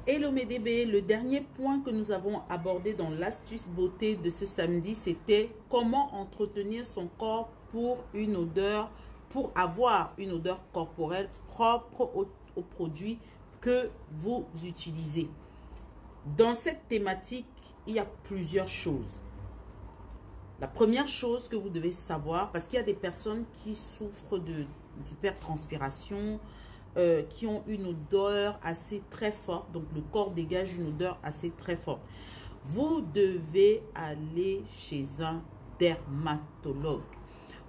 Hello mes DB, le dernier point que nous avons abordé dans l'astuce beauté de ce samedi, c'était comment entretenir son corps pour avoir une odeur corporelle propre aux produits que vous utilisez. Dans cette thématique, il y a plusieurs choses. La première chose que vous devez savoir, parce qu'il y a des personnes qui souffrent d'hypertranspiration, qui ont une odeur assez très forte, donc le corps dégage une odeur assez très forte. Vous devez aller chez un dermatologue.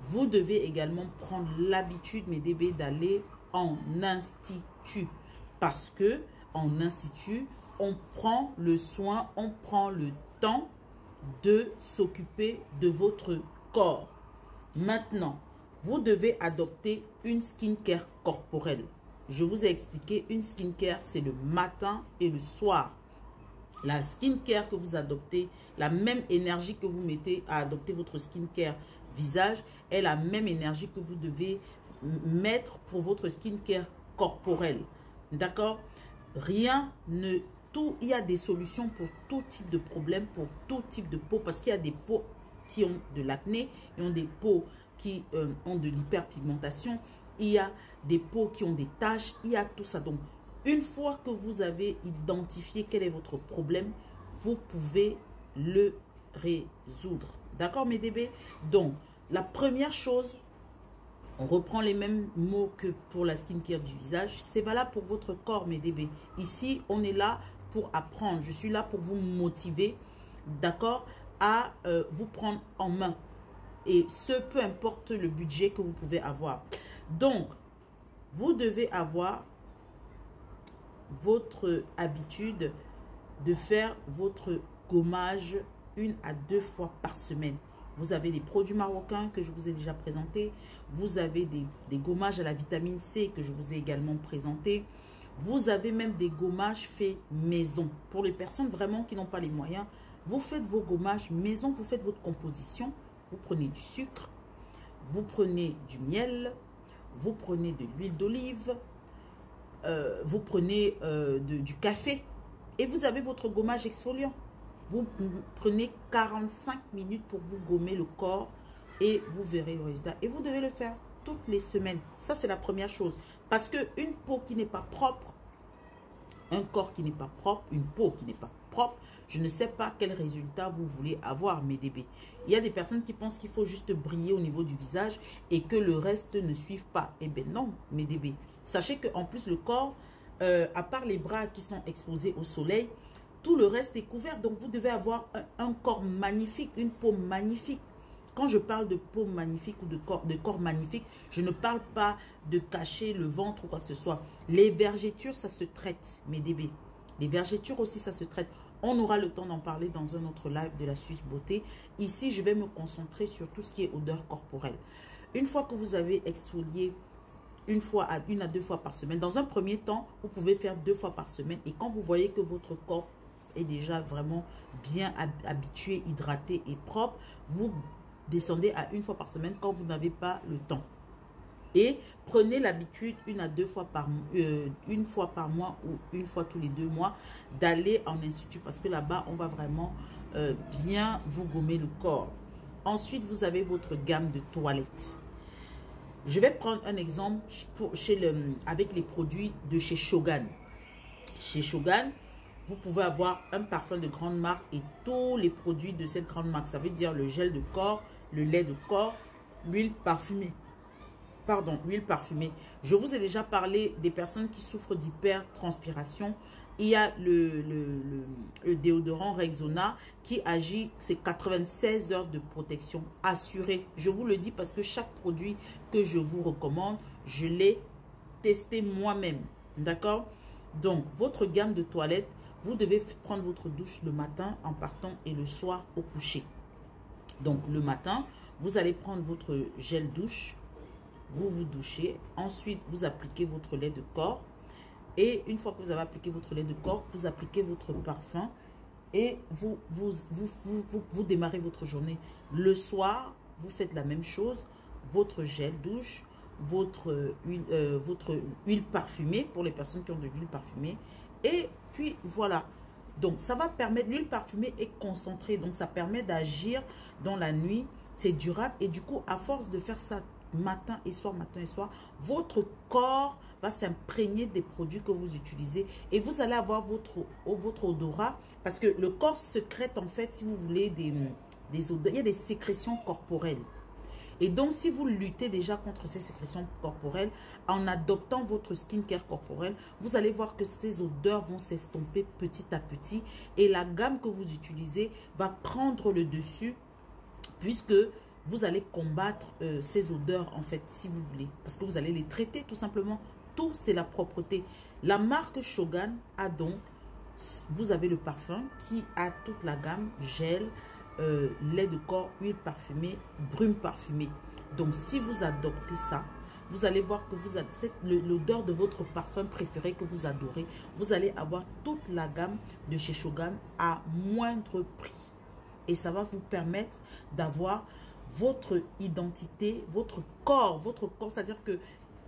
Vous devez également prendre l'habitude, mes DB, d'aller en institut, parce que en institut, on prend le soin, on prend le temps de s'occuper de votre corps. Maintenant, vous devez adopter une skincare corporelle. Je vous ai expliqué, une skincare, c'est le matin et le soir. La skincare que vous adoptez, la même énergie que vous mettez à adopter votre skincare visage, est la même énergie que vous devez mettre pour votre skincare corporelle. D'accord? Il y a des solutions pour tout type de problème, pour tout type de peau, parce qu'il y a des peaux qui ont de l'acné, il y a des peaux qui ont de l'hyperpigmentation, il y a des peaux qui ont des taches, il y a tout ça. Donc, une fois que vous avez identifié quel est votre problème, vous pouvez le résoudre. D'accord, mes DB? Donc, la première chose, on reprend les mêmes mots que pour la skincare du visage. C'est valable pour votre corps, mes DB. Ici, on est là pour apprendre. Je suis là pour vous motiver, d'accord, à vous prendre en main. Et ce, peu importe le budget que vous pouvez avoir. Donc, vous devez avoir votre habitude de faire votre gommage 1 à 2 fois par semaine. Vous avez des produits marocains que je vous ai déjà présentés. Vous avez des gommages à la vitamine C que je vous ai également présentés. Vous avez même des gommages faits maison. Pour les personnes vraiment qui n'ont pas les moyens, vous faites vos gommages maison, vous faites votre composition. Vous prenez du sucre, vous prenez du miel, vous prenez de l'huile d'olive, vous prenez du café et vous avez votre gommage exfoliant. Vous prenez 45 minutes pour vous gommer le corps et vous verrez le résultat. Et vous devez le faire toutes les semaines. Ça, c'est la première chose. Parce qu'une peau qui n'est pas propre, un corps qui n'est pas propre, une peau qui n'est pas propre, je ne sais pas quel résultat vous voulez avoir, mes DB. Il y a des personnes qui pensent qu'il faut juste briller au niveau du visage et que le reste ne suive pas. Eh bien non, mes DB. Sachez qu'en plus, le corps, à part les bras qui sont exposés au soleil, tout le reste est couvert. Donc, vous devez avoir un corps magnifique, une peau magnifique. Quand je parle de peau magnifique ou de corps magnifique, je ne parle pas de cacher le ventre ou quoi que ce soit. Les vergetures, ça se traite, mes DB. Les vergetures aussi, ça se traite. On aura le temps d'en parler dans un autre live de l'astuce beauté. Ici, je vais me concentrer sur tout ce qui est odeur corporelle. Une fois que vous avez exfolié une à 2 fois par semaine, dans un premier temps, vous pouvez faire 2 fois par semaine. Et quand vous voyez que votre corps est déjà vraiment bien habitué, hydraté et propre, vous descendez à 1 fois par semaine quand vous n'avez pas le temps. Et prenez l'habitude 1 à 2 fois une fois par mois ou 1 fois tous les 2 mois d'aller en institut parce que là-bas, on va vraiment bien vous gommer le corps. Ensuite, vous avez votre gamme de toilettes. Je vais prendre un exemple avec les produits de chez Shogun. Chez Shogun, vous pouvez avoir un parfum de grande marque et tous les produits de cette grande marque. Ça veut dire le gel de corps, le lait de corps, l'huile parfumée. Pardon, l'huile parfumée. Je vous ai déjà parlé des personnes qui souffrent d'hypertranspiration. Il y a le déodorant Rexona qui agit, c'est 96 heures de protection assurée. Je vous le dis parce que chaque produit que je vous recommande, je l'ai testé moi-même. D'accord? Donc, votre gamme de toilettes, vous devez prendre votre douche le matin en partant et le soir au coucher. Donc, le matin, vous allez prendre votre gel douche. Vous vous douchez, ensuite vous appliquez votre lait de corps et une fois que vous avez appliqué votre lait de corps, vous appliquez votre parfum et vous démarrez votre journée. Le soir, vous faites la même chose, votre gel douche, votre huile parfumée pour les personnes qui ont de l'huile parfumée. Et puis voilà. Donc ça va permettre, l'huile parfumée est concentrée, donc ça permet d'agir dans la nuit, c'est durable. Et du coup, à force de faire ça matin et soir, votre corps va s'imprégner des produits que vous utilisez et vous allez avoir votre odorat, parce que le corps sécrète en fait, si vous voulez, des odeurs, il y a des sécrétions corporelles. Et donc, si vous luttez déjà contre ces sécrétions corporelles, en adoptant votre skincare corporel, vous allez voir que ces odeurs vont s'estomper petit à petit et la gamme que vous utilisez va prendre le dessus, puisque vous allez combattre ces odeurs, en fait, si vous voulez. Parce que vous allez les traiter, tout simplement. Tout, c'est la propreté. La marque Shogan a donc, vous avez le parfum qui a toute la gamme gel, lait de corps, huile parfumée, brume parfumée. Donc, si vous adoptez ça, vous allez voir que vous avez l'odeur de votre parfum préféré que vous adorez. Vous allez avoir toute la gamme de chez Shogan à moindre prix. Et ça va vous permettre d'avoir votre identité, votre corps, c'est-à-dire que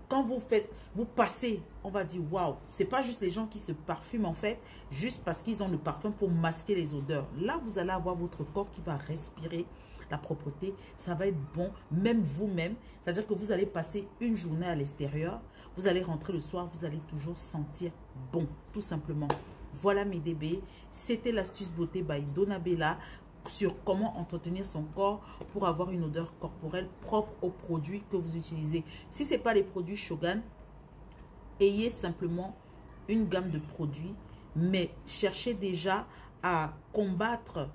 quand vous passez, on va dire waouh, c'est pas juste les gens qui se parfument en fait, juste parce qu'ils ont le parfum pour masquer les odeurs. Là, vous allez avoir votre corps qui va respirer la propreté, ça va être bon, même vous-même. C'est-à-dire que vous allez passer une journée à l'extérieur, vous allez rentrer le soir, vous allez toujours sentir bon, tout simplement. Voilà mes DB, c'était l'astuce beauté by Donabella sur comment entretenir son corps pour avoir une odeur corporelle propre aux produits que vous utilisez. Si ce n'est pas les produits Shogan, ayez simplement une gamme de produits, mais cherchez déjà à combattre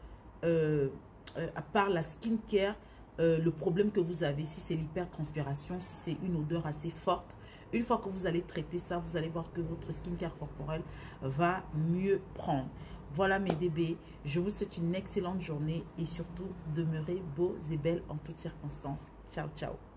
par la skincare le problème que vous avez, si c'est l'hypertranspiration, si c'est une odeur assez forte. Une fois que vous allez traiter ça, vous allez voir que votre skincare corporel va mieux prendre. Voilà mes DB, je vous souhaite une excellente journée et surtout demeurez beaux et belles en toutes circonstances. Ciao, ciao.